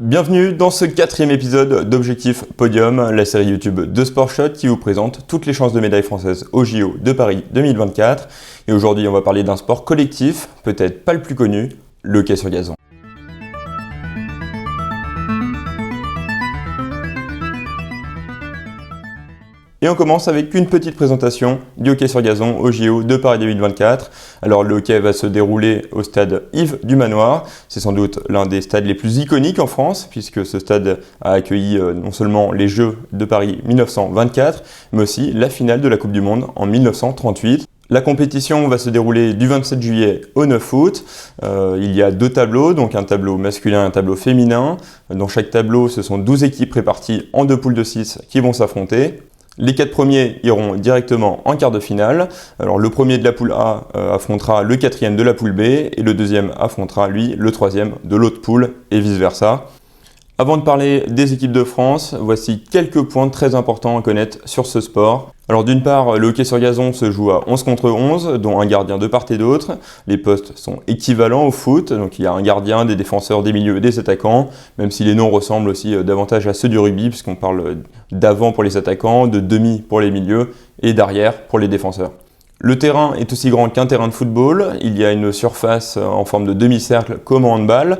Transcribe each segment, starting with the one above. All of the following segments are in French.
Bienvenue dans ce 4e épisode d'Objectif Podium, la série YouTube de SportShot qui vous présente toutes les chances de médailles françaises au JO de Paris 2024. Et aujourd'hui, on va parler d'un sport collectif, peut-être pas le plus connu, le hockey sur gazon. Et on commence avec une petite présentation du hockey sur gazon au JO de Paris 2024. Alors le hockey va se dérouler au stade Yves du Manoir. C'est sans doute l'un des stades les plus iconiques en France, puisque ce stade a accueilli non seulement les Jeux de Paris 1924, mais aussi la finale de la Coupe du Monde en 1938. La compétition va se dérouler du 27 juillet au 9 août. Il y a 2 tableaux, donc un tableau masculin et un tableau féminin. Dans chaque tableau, ce sont 12 équipes réparties en 2 poules de 6 qui vont s'affronter. Les 4 premiers iront directement en quart de finale. Alors le premier de la poule A affrontera le 4e de la poule B et le 2e affrontera lui le 3e de l'autre poule et vice versa. Avant de parler des équipes de France, voici quelques points très importants à connaître sur ce sport. Alors d'une part, le hockey sur gazon se joue à 11 contre 11, dont un gardien de part et d'autre. Les postes sont équivalents au foot, donc il y a un gardien, des défenseurs, des milieux et des attaquants, même si les noms ressemblent aussi davantage à ceux du rugby, puisqu'on parle d'avant pour les attaquants, de demi pour les milieux et d'arrière pour les défenseurs. Le terrain est aussi grand qu'un terrain de football, il y a une surface en forme de demi-cercle comme en handball,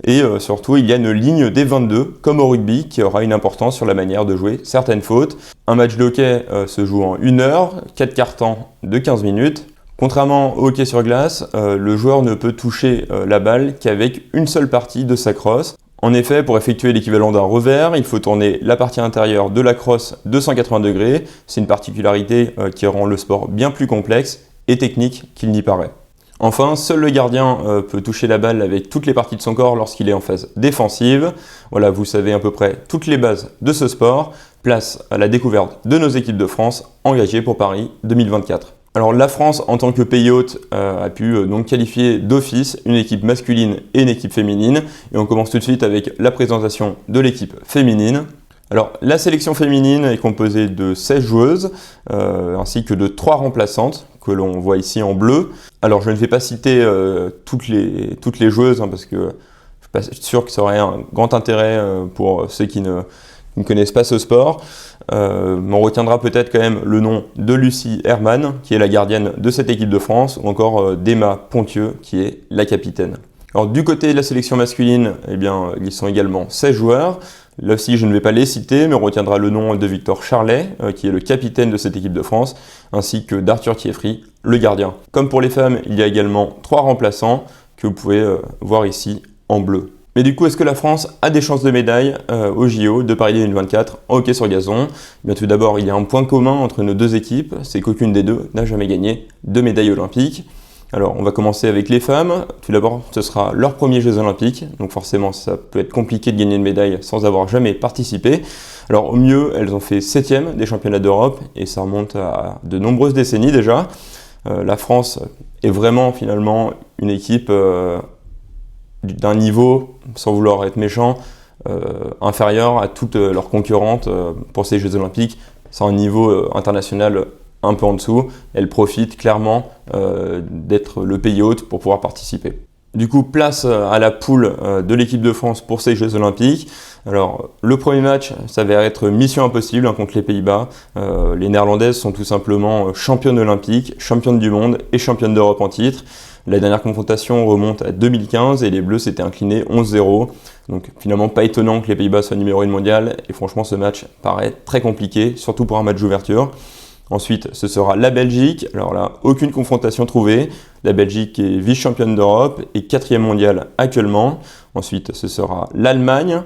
et surtout, il y a une ligne des 22, comme au rugby, qui aura une importance sur la manière de jouer certaines fautes. Un match de hockey se joue en 1 heure, 4 quarts-temps de 15 minutes. Contrairement au hockey sur glace, le joueur ne peut toucher la balle qu'avec une seule partie de sa crosse. En effet, pour effectuer l'équivalent d'un revers, il faut tourner la partie intérieure de la crosse de 180 degrés. C'est une particularité qui rend le sport bien plus complexe et technique qu'il n'y paraît. Enfin, seul le gardien peut toucher la balle avec toutes les parties de son corps lorsqu'il est en phase défensive. Voilà, vous savez à peu près toutes les bases de ce sport. Place à la découverte de nos équipes de France engagées pour Paris 2024. Alors la France, en tant que pays hôte, a pu donc qualifier d'office une équipe masculine et une équipe féminine. Et on commence tout de suite avec la présentation de l'équipe féminine. Alors, la sélection féminine est composée de 16 joueuses, ainsi que de 3 remplaçantes, que l'on voit ici en bleu. Alors, je ne vais pas citer toutes les joueuses, parce que je ne suis pas sûr que ça aurait un grand intérêt pour ceux qui ne connaissent pas ce sport. Mais on retiendra peut-être quand même le nom de Lucie Herman, qui est la gardienne de cette équipe de France, ou encore d'Emma Pontieux, qui est la capitaine. Alors, du côté de la sélection masculine, eh bien, ils sont également 16 joueurs. Là aussi, je ne vais pas les citer, mais on retiendra le nom de Victor Charlet, qui est le capitaine de cette équipe de France, ainsi que d'Arthur Thieffry, le gardien. Comme pour les femmes, il y a également 3 remplaçants que vous pouvez voir ici en bleu. Mais du coup, est-ce que la France a des chances de médaille au JO de Paris 2024 en hockey sur gazon ? Bien, tout d'abord, il y a un point commun entre nos deux équipes, c'est qu'aucune des deux n'a jamais gagné de médaille olympique. Alors, on va commencer avec les femmes. Tout d'abord, ce sera leur premier Jeux Olympiques. Donc forcément, ça peut être compliqué de gagner une médaille sans avoir jamais participé. Alors, au mieux, elles ont fait 7e des championnats d'Europe et ça remonte à de nombreuses décennies déjà. La France est vraiment finalement une équipe d'un niveau, sans vouloir être méchant, inférieur à toutes leurs concurrentes pour ces Jeux Olympiques. C'est un niveau international un peu en dessous, elle profite clairement d'être le pays hôte pour pouvoir participer. Du coup, place à la poule de l'équipe de France pour ces Jeux Olympiques. Alors, le premier match s'avère être mission impossible contre les Pays-Bas. Les Néerlandaises sont tout simplement championnes olympiques, championnes du monde et championnes d'Europe en titre. La dernière confrontation remonte à 2015 et les Bleus s'étaient inclinés 11-0. Donc finalement, pas étonnant que les Pays-Bas soient numéro 1 mondial. Et franchement, ce match paraît très compliqué, surtout pour un match d'ouverture. Ensuite, ce sera la Belgique. Alors là, aucune confrontation trouvée. La Belgique est vice-championne d'Europe et 4e mondiale actuellement. Ensuite, ce sera l'Allemagne.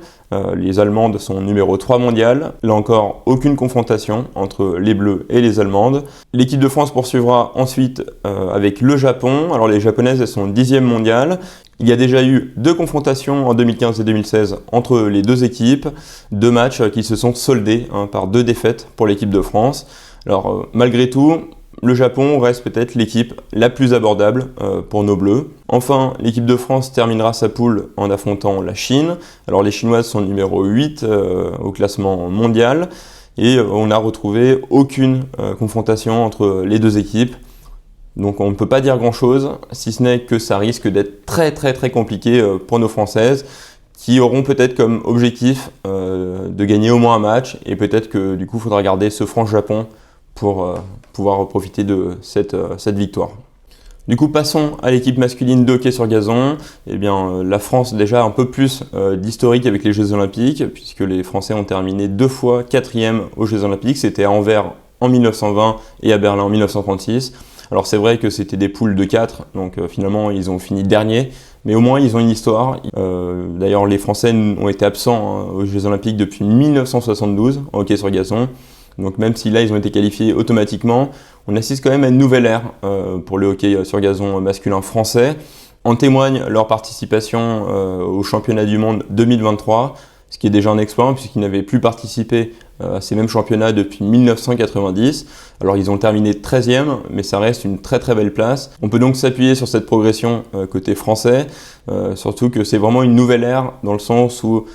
Les Allemandes sont numéro 3 mondial. Là encore, aucune confrontation entre les Bleus et les Allemandes. L'équipe de France poursuivra ensuite avec le Japon. Alors les Japonaises, elles sont 10e mondiale. Il y a déjà eu 2 confrontations en 2015 et 2016 entre les deux équipes. 2 matchs qui se sont soldés par 2 défaites pour l'équipe de France. Alors malgré tout, le Japon reste peut-être l'équipe la plus abordable pour nos Bleus. Enfin, l'équipe de France terminera sa poule en affrontant la Chine. Alors les Chinoises sont numéro 8 au classement mondial et on n'a retrouvé aucune confrontation entre les deux équipes. Donc on ne peut pas dire grand chose, si ce n'est que ça risque d'être très compliqué pour nos Françaises, qui auront peut-être comme objectif de gagner au moins un match, et peut-être que du coup il faudra garder ce France-Japon pour pouvoir profiter de cette victoire. Du coup, passons à l'équipe masculine de hockey sur gazon. Eh bien, la France déjà un peu plus d'historique avec les Jeux Olympiques, puisque les Français ont terminé 2 fois 4e aux Jeux Olympiques. C'était à Anvers en 1920 et à Berlin en 1936. Alors c'est vrai que c'était des poules de 4, donc finalement ils ont fini dernier, mais au moins ils ont une histoire. D'ailleurs, les Français ont été absents aux Jeux Olympiques depuis 1972 en hockey sur gazon. Donc même si là ils ont été qualifiés automatiquement, on assiste quand même à une nouvelle ère pour le hockey sur gazon masculin français. En témoigne leur participation au championnat du monde 2023, ce qui est déjà un exploit puisqu'ils n'avaient plus participé à ces mêmes championnats depuis 1990. Alors ils ont terminé 13e, mais ça reste une très très belle place. On peut donc s'appuyer sur cette progression côté français, surtout que c'est vraiment une nouvelle ère dans le sens où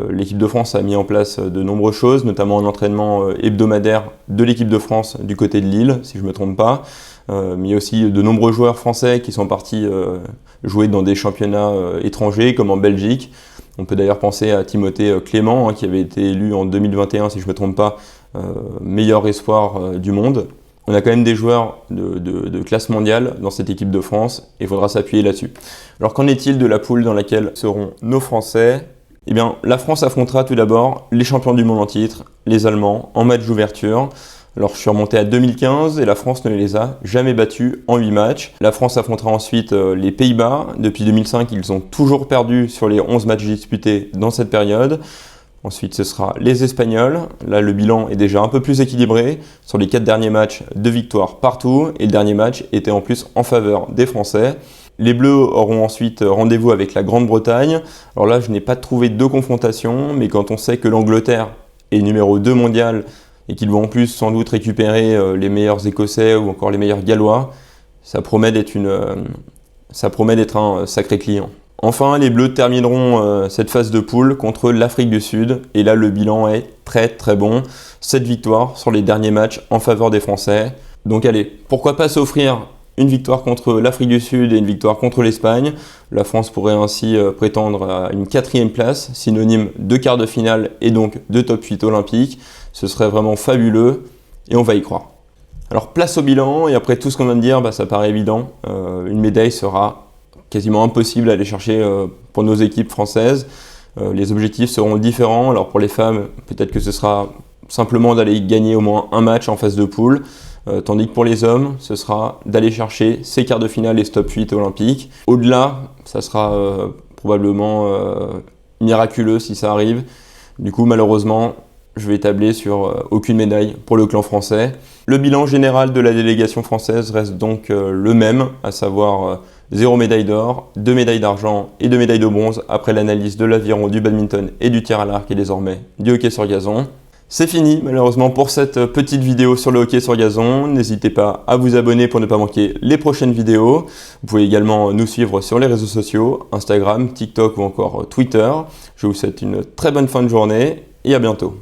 l'équipe de France a mis en place de nombreuses choses, notamment un entraînement hebdomadaire de l'équipe de France du côté de Lille, si je ne me trompe pas. Mais il y a aussi de nombreux joueurs français qui sont partis jouer dans des championnats étrangers comme en Belgique. On peut d'ailleurs penser à Timothée Clément, qui avait été élu en 2021, si je ne me trompe pas, meilleur espoir du monde. On a quand même des joueurs de classe mondiale dans cette équipe de France et il faudra s'appuyer là-dessus. Alors qu'en est-il de la poule dans laquelle seront nos Français ? Eh bien, la France affrontera tout d'abord les champions du monde en titre, les Allemands, en match d'ouverture. Alors je suis remonté à 2015 et la France ne les a jamais battus en 8 matchs. La France affrontera ensuite les Pays-Bas. Depuis 2005, ils ont toujours perdu sur les 11 matchs disputés dans cette période. Ensuite, ce sera les Espagnols. Là, le bilan est déjà un peu plus équilibré. Sur les 4 derniers matchs, 2 victoires partout. Et le dernier match était en plus en faveur des Français. Les Bleus auront ensuite rendez-vous avec la Grande-Bretagne. Alors là, je n'ai pas trouvé de confrontation, mais quand on sait que l'Angleterre est numéro 2 mondial et qu'ils vont en plus sans doute récupérer les meilleurs Écossais ou encore les meilleurs Gallois, ça promet d'être un sacré client. Enfin, les Bleus termineront cette phase de poule contre l'Afrique du Sud, et là le bilan est très très bon. 7 victoires sur les derniers matchs en faveur des Français. Donc allez, pourquoi pas s'offrir une victoire contre l'Afrique du Sud et une victoire contre l'Espagne. La France pourrait ainsi prétendre à une 4e place, synonyme de quart de finale et donc de top 8 olympique. Ce serait vraiment fabuleux et on va y croire. Alors place au bilan, et après tout ce qu'on vient de dire, ça paraît évident. Une médaille sera quasiment impossible à aller chercher pour nos équipes françaises. Les objectifs seront différents. Alors pour les femmes, peut-être que ce sera simplement d'aller gagner au moins un match en phase de poule. Tandis que pour les hommes, ce sera d'aller chercher ces quarts de finale et ce top 8 olympique. Au-delà, ça sera probablement miraculeux si ça arrive. Du coup, malheureusement, je vais tabler sur aucune médaille pour le clan français. Le bilan général de la délégation française reste donc le même, à savoir 0 médaille d'or, 2 médailles d'argent et 2 médailles de bronze après l'analyse de l'aviron, du badminton et du tir à l'arc et désormais du hockey sur gazon. C'est fini malheureusement pour cette petite vidéo sur le hockey sur gazon. N'hésitez pas à vous abonner pour ne pas manquer les prochaines vidéos. Vous pouvez également nous suivre sur les réseaux sociaux, Instagram, TikTok ou encore Twitter. Je vous souhaite une très bonne fin de journée et à bientôt.